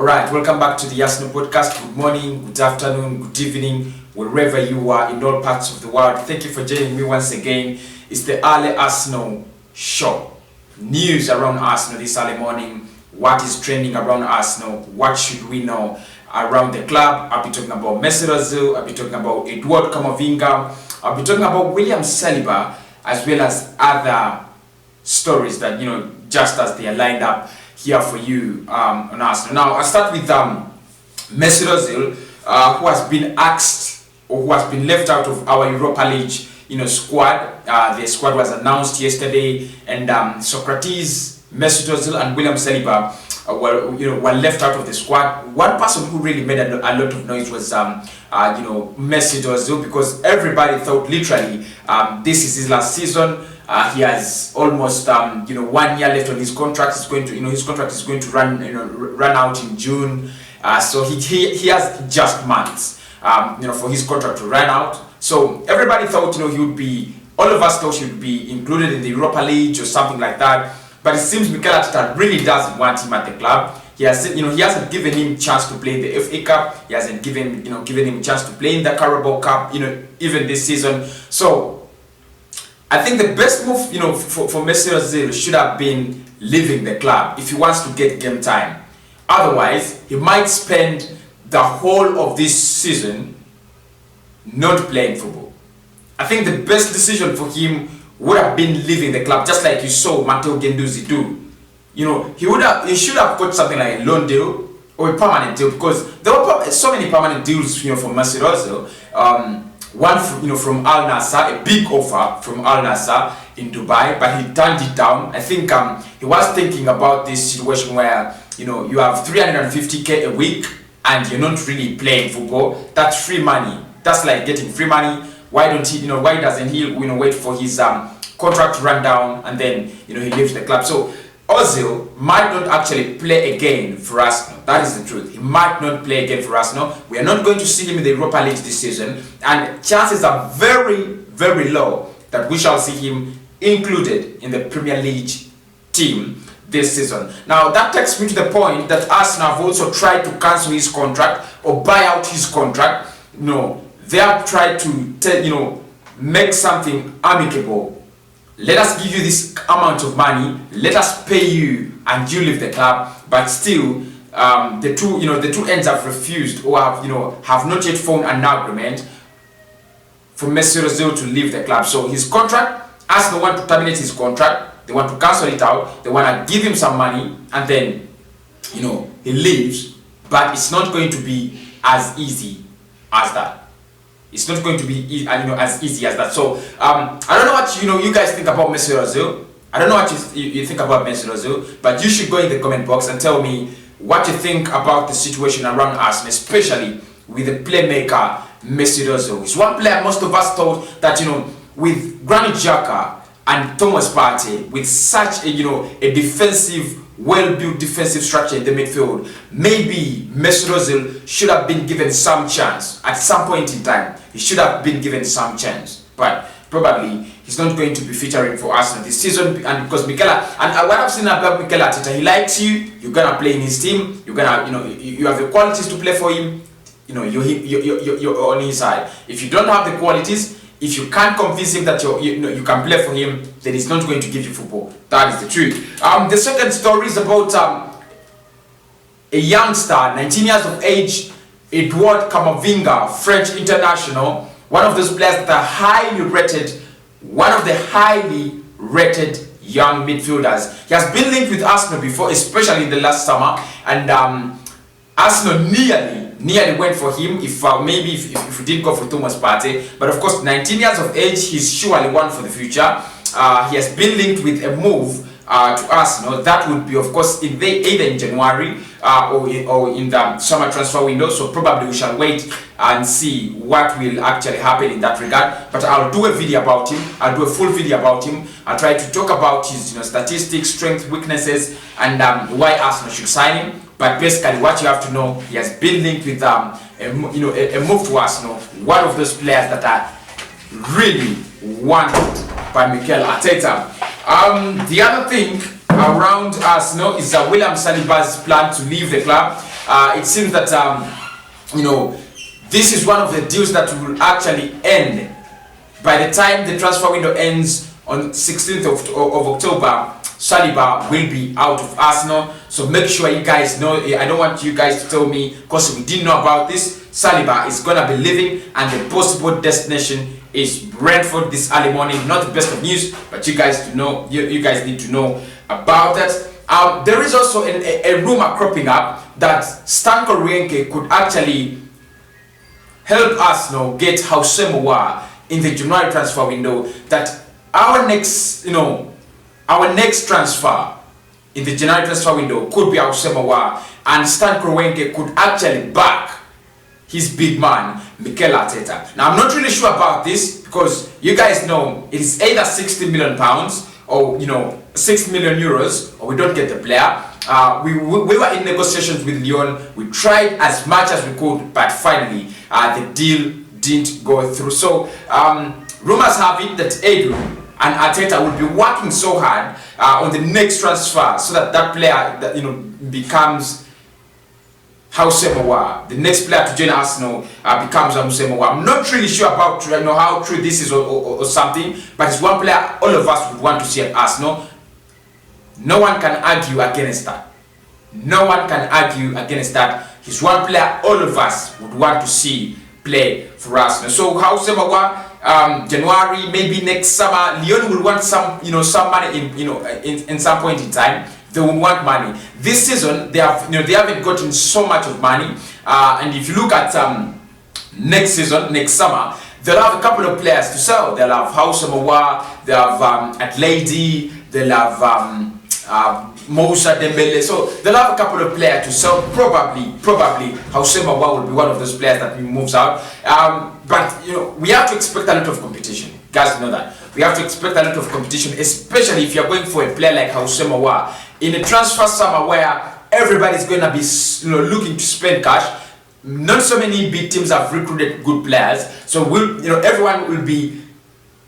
Alright, welcome back to the Arsenal podcast. Good morning, good afternoon, good evening, wherever you are in all parts of the world. Thank you for joining me once again. It's the early Arsenal show. News around Arsenal this early morning. What is trending around Arsenal? What should we know around the club? I'll be talking about Ozil. I'll be talking about Camavinga. I'll be talking about William Saliba, as well as other stories that, just as they are lined up here for you on Arsenal. Now, I'll start with Ozil, who has been asked or who has been left out of our Europa League squad. The squad was announced yesterday, and Socrates, Ozil, and William Saliba were left out of the squad. One person who really made a lot of noise was Ozil, because everybody thought literally this is his last season. He has almost 1 year left on his contract. His contract is going to run out in June. So he has just months for his contract to run out. So everybody thought all of us thought he would be included in the Europa League or something like that. But it seems Mikel Arteta really doesn't want him at the club. He hasn't given him chance to play in the FA Cup. He hasn't given him chance to play in the Carabao Cup. Even this season. So I think the best move, for Ozil should have been leaving the club if he wants to get game time. Otherwise, he might spend the whole of this season not playing football. I think the best decision for him would have been leaving the club, just like you saw Matteo Guendouzi do. He should have got something like a loan deal or a permanent deal, because there were so many permanent deals, for Ozil. One from Al Nassr, a big offer from Al Nassr in Dubai, but he turned it down. I think he was thinking about this situation where you have 350k a week and you're not really playing football. That's free money. That's like getting free money. Why doesn't he wait for his contract to run down and then he leaves the club? So Ozil might not actually play again for Arsenal. That is the truth. He might not play again for Arsenal. We are not going to see him in the Europa League this season, and chances are very, very low that we shall see him included in the Premier League team this season. Now, that takes me to the point that Arsenal have also tried to cancel his contract or buy out his contract. They have tried to make something amicable. Let us give you this amount of money, let us pay you, and you leave the club. But still, the two ends have refused or have not yet formed an agreement for Ozil to leave the club. So his contract, Arsenal want to terminate his contract. They want to cancel it out. They want to give him some money, and then he leaves. But it's not going to be as easy as that. It's not going to be as easy as that. So I don't know what you guys think about Ozil. I don't know what you think about Ozil, but you should go in the comment box and tell me what you think about the situation around Arsenal, especially with the playmaker Ozil. It's one player most of us thought that with Granit Xhaka and Thomas Partey, with such a defensive, well-built defensive structure in the midfield, maybe Ozil should have been given some chance at some point in time. He should have been given some chance, but probably he's not going to be featuring for Arsenal this season. And because what I've seen about Mikel Arteta, he likes you. You're gonna play in his team. You're gonna, you have the qualities to play for him. You're on his side. If you don't have the qualities, if you can't convince him that you can play for him, then he's not going to give you football. That is the truth. The second story is about a youngster, 19 years of age, Camavinga, French international, one of those players that are highly rated, one of the highly rated young midfielders. He has been linked with Arsenal before, especially in the last summer, and Arsenal nearly went for him if we did go for Thomas Partey. But of course, 19 years of age, he's surely one for the future. He has been linked with a move to Arsenal. That would be, of course, either in January or in the summer transfer window. So probably we shall wait and see what will actually happen in that regard. But I'll do a video about him. I'll do a full video about him. I'll try to talk about his statistics, strengths, weaknesses, and why Arsenal should sign him. But basically, what you have to know, he has been linked with a move to Arsenal. One of those players that are really wanted by Mikel Arteta. The other thing around Arsenal is William Saliba's plan to leave the club. it seems that this is one of the deals that will actually end by the time the transfer window ends on 16th of October. Saliba will be out of Arsenal, so make sure you guys know. I don't want you guys to tell me because we didn't know about this. Saliba is gonna be leaving, and the possible destination is Brentford this early morning. Not the best of news, but you guys know. You guys need to know about that. There is also a rumor cropping up that Stan Kroenke could actually help Arsenal get Housemoa in the January transfer window. That our next, our next transfer in the January transfer window could be Housemoa, and Stan Kroenke could actually back his big man, Mikel Arteta. Now, I'm not really sure about this because you guys know it is either £60 million or, €6 million, or we don't get the player. We were in negotiations with Lyon. We tried as much as we could, but finally, the deal didn't go through. So, rumors have it that Edu and Arteta will be working so hard on the next transfer so that player that becomes Housemoa. The next player to join Arsenal becomes Housemoa. I'm not really sure about how true this is or something, but it's one player all of us would want to see at Arsenal. No one can argue against that. No one can argue against that. He's one player all of us would want to see play for Arsenal. So Housemoa, January, maybe next summer, Lyon will want some money in some point in time. They will want money. This season, they haven't gotten so much of money. And if you look at next season, next summer, they'll have a couple of players to sell. They'll have Housemoa, they'll have Atleti, they'll have Moussa Dembele. So they'll have a couple of players to sell. Probably Housemoa will be one of those players that moves out. But we have to expect a lot of competition. Guys know that. We have to expect a lot of competition, especially if you're going for a player like Housemoa in a transfer summer where everybody's going to be looking to spend cash. Not so many big teams have recruited good players, so everyone will be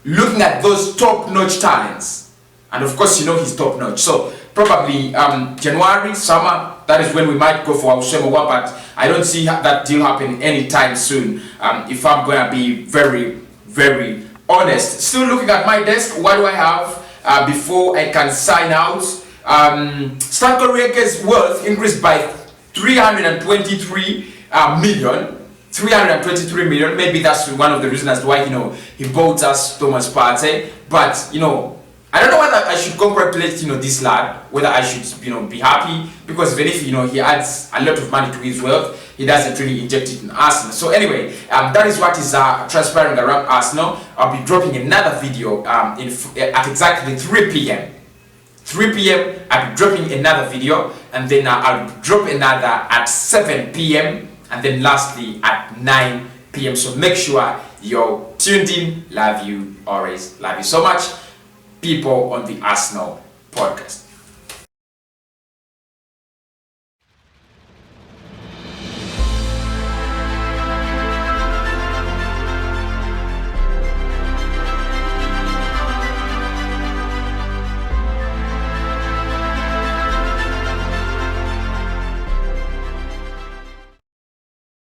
looking at those top-notch talents, and of course he's top-notch. So probably January, summer, that is when we might go for Housemoa, but I don't see that deal happen anytime soon. If I'm going to be very, very honest. Still looking at my desk, what do I have before I can sign out? Stan Kroenke's wealth increased by 323 million. Maybe that's one of the reasons as to why he bought us Thomas Partey. But I don't know whether I should congratulate this lad, whether I should be happy, because even if he adds a lot of money to his wealth, he doesn't really inject it in Arsenal. So anyway, that is what is transpiring around Arsenal. I'll be dropping another video at exactly 3 p.m. 3 p.m. I'll be dropping another video, and then I'll drop another at 7 p.m. and then lastly at 9 p.m. So make sure you're tuned in. Love you, always love you so much, people on the Arsenal podcast.